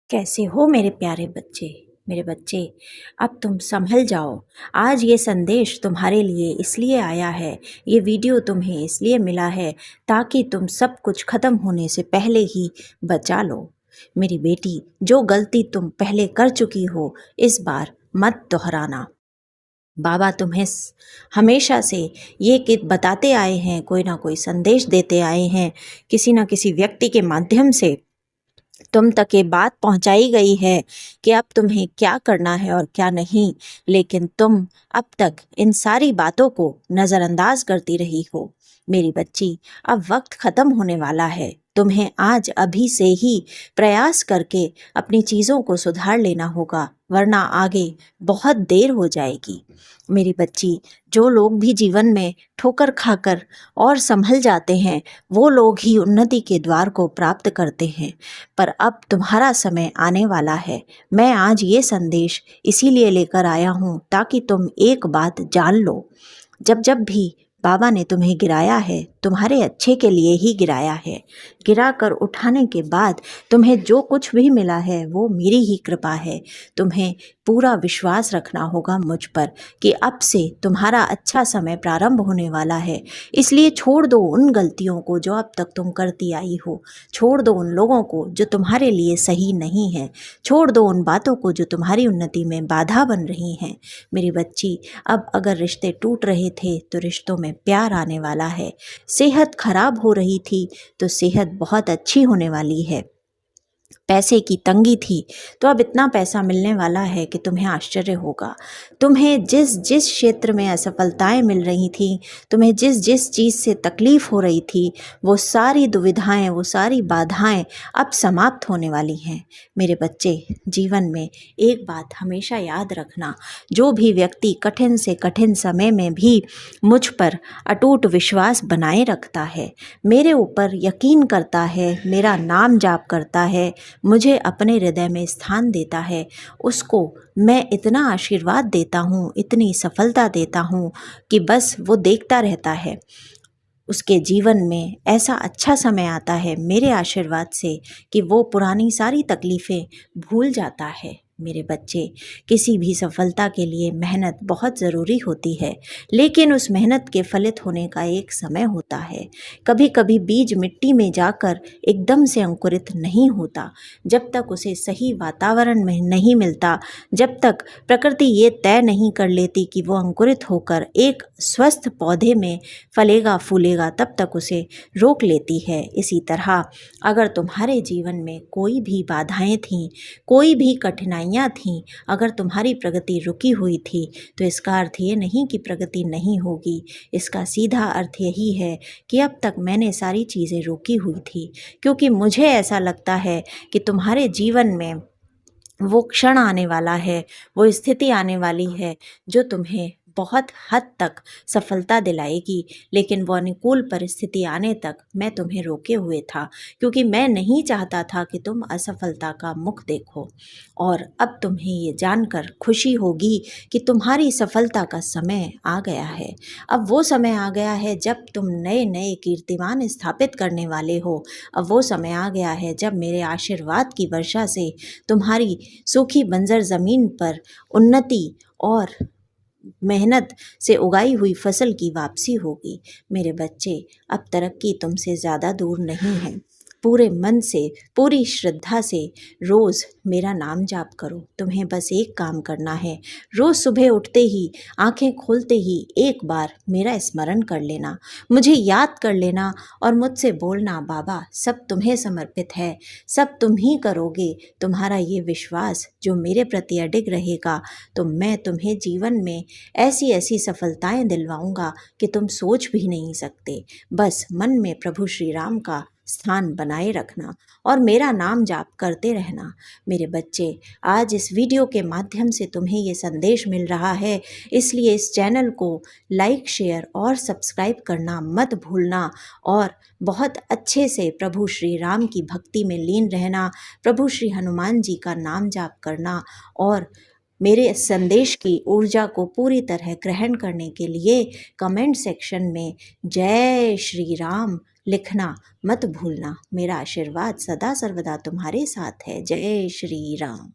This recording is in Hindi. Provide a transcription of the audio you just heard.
कैसे हो मेरे प्यारे बच्चे। मेरे बच्चे, अब तुम संभल जाओ। आज ये संदेश तुम्हारे लिए इसलिए आया है, ये वीडियो तुम्हें इसलिए मिला है ताकि तुम सब कुछ ख़त्म होने से पहले ही बचा लो। मेरी बेटी, जो गलती तुम पहले कर चुकी हो इस बार मत दोहराना। बाबा तुम्हें हमेशा से ये कि बताते आए हैं, कोई ना कोई संदेश देते आए हैं, किसी ना किसी व्यक्ति के माध्यम से तुम तक ये बात पहुंचाई गई है कि अब तुम्हें क्या करना है और क्या नहीं, लेकिन तुम अब तक इन सारी बातों को नज़रअंदाज करती रही हो। मेरी बच्ची, अब वक्त ख़त्म होने वाला है। तुम्हें आज अभी से ही प्रयास करके अपनी चीज़ों को सुधार लेना होगा, वरना आगे बहुत देर हो जाएगी। मेरी बच्ची, जो लोग भी जीवन में ठोकर खाकर और संभल जाते हैं, वो लोग ही उन्नति के द्वार को प्राप्त करते हैं। पर अब तुम्हारा समय आने वाला है। मैं आज ये संदेश इसीलिए लेकर आया हूँ ताकि तुम एक बात जान लो। जब जब भी बाबा ने तुम्हें गिराया है, तुम्हारे अच्छे के लिए ही गिराया है। गिरा कर उठाने के बाद तुम्हें जो कुछ भी मिला है वो मेरी ही कृपा है। तुम्हें पूरा विश्वास रखना होगा मुझ पर कि अब से तुम्हारा अच्छा समय प्रारंभ होने वाला है। इसलिए छोड़ दो उन गलतियों को जो अब तक तुम करती आई हो। छोड़ दो उन लोगों को जो तुम्हारे लिए सही नहीं है। छोड़ दो उन बातों को जो तुम्हारी उन्नति में बाधा बन रही हैं। मेरी बच्ची, अब अगर रिश्ते टूट रहे थे तो रिश्तों में प्यार आने वाला है। सेहत खराब हो रही थी तो सेहत बहुत अच्छी होने वाली है। पैसे की तंगी थी तो अब इतना पैसा मिलने वाला है कि तुम्हें आश्चर्य होगा। तुम्हें जिस जिस क्षेत्र में असफलताएं मिल रही थी, तुम्हें जिस जिस चीज़ से तकलीफ़ हो रही थी, वो सारी दुविधाएं, वो सारी बाधाएं अब समाप्त होने वाली हैं। मेरे बच्चे, जीवन में एक बात हमेशा याद रखना, जो भी व्यक्ति कठिन से कठिन समय में भी मुझ पर अटूट विश्वास बनाए रखता है, मेरे ऊपर यकीन करता है, मेरा नाम जाप करता है, मुझे अपने हृदय में स्थान देता है, उसको मैं इतना आशीर्वाद देता हूँ, इतनी सफलता देता हूँ कि बस वो देखता रहता है। उसके जीवन में ऐसा अच्छा समय आता है मेरे आशीर्वाद से कि वो पुरानी सारी तकलीफ़ें भूल जाता है। मेरे बच्चे, किसी भी सफलता के लिए मेहनत बहुत ज़रूरी होती है, लेकिन उस मेहनत के फलित होने का एक समय होता है। कभी कभी बीज मिट्टी में जाकर एकदम से अंकुरित नहीं होता। जब तक उसे सही वातावरण में नहीं मिलता, जब तक प्रकृति ये तय नहीं कर लेती कि वो अंकुरित होकर एक स्वस्थ पौधे में फलेगा फूलेगा, तब तक उसे रोक लेती है। इसी तरह अगर तुम्हारे जीवन में कोई भी बाधाएं थीं, कोई भी कठिनाइयाँ थीं, अगर तुम्हारी प्रगति रुकी हुई थी, तो इसका अर्थ ये नहीं कि प्रगति नहीं होगी। इसका सीधा अर्थ यही है कि अब तक मैंने सारी चीज़ें रोकी हुई थी, क्योंकि मुझे ऐसा लगता है कि तुम्हारे जीवन में वो क्षण आने वाला है, वो स्थिति आने वाली है जो तुम्हें बहुत हद तक सफलता दिलाएगी। लेकिन वो अनुकूल परिस्थिति आने तक मैं तुम्हें रोके हुए था, क्योंकि मैं नहीं चाहता था कि तुम असफलता का मुख देखो। और अब तुम्हें ये जानकर खुशी होगी कि तुम्हारी सफलता का समय आ गया है। अब वो समय आ गया है जब तुम नए नए कीर्तिमान स्थापित करने वाले हो। अब वो समय आ गया है जब मेरे आशीर्वाद की वर्षा से तुम्हारी सूखी बंजर ज़मीन पर उन्नति और मेहनत से उगाई हुई फसल की वापसी होगी। मेरे बच्चे, अब तरक्की तुमसे ज़्यादा दूर नहीं है। पूरे मन से, पूरी श्रद्धा से रोज़ मेरा नाम जाप करो। तुम्हें बस एक काम करना है, रोज़ सुबह उठते ही, आंखें खोलते ही एक बार मेरा स्मरण कर लेना, मुझे याद कर लेना और मुझसे बोलना, बाबा सब तुम्हें समर्पित है, सब तुम ही करोगे। तुम्हारा ये विश्वास जो मेरे प्रति अडिग रहेगा, तो मैं तुम्हें जीवन में ऐसी ऐसी सफलताएं दिलवाऊंगा कि तुम सोच भी नहीं सकते। बस मन में प्रभु श्री राम का स्थान बनाए रखना और मेरा नाम जाप करते रहना। मेरे बच्चे, आज इस वीडियो के माध्यम से तुम्हें ये संदेश मिल रहा है, इसलिए इस चैनल को लाइक, शेयर और सब्सक्राइब करना मत भूलना और बहुत अच्छे से प्रभु श्री राम की भक्ति में लीन रहना, प्रभु श्री हनुमान जी का नाम जाप करना और मेरे संदेश की ऊर्जा को पूरी तरह ग्रहण करने के लिए कमेंट सेक्शन में जय श्री राम लिखना मत भूलना। मेरा आशीर्वाद सदा सर्वदा तुम्हारे साथ है। जय श्री राम।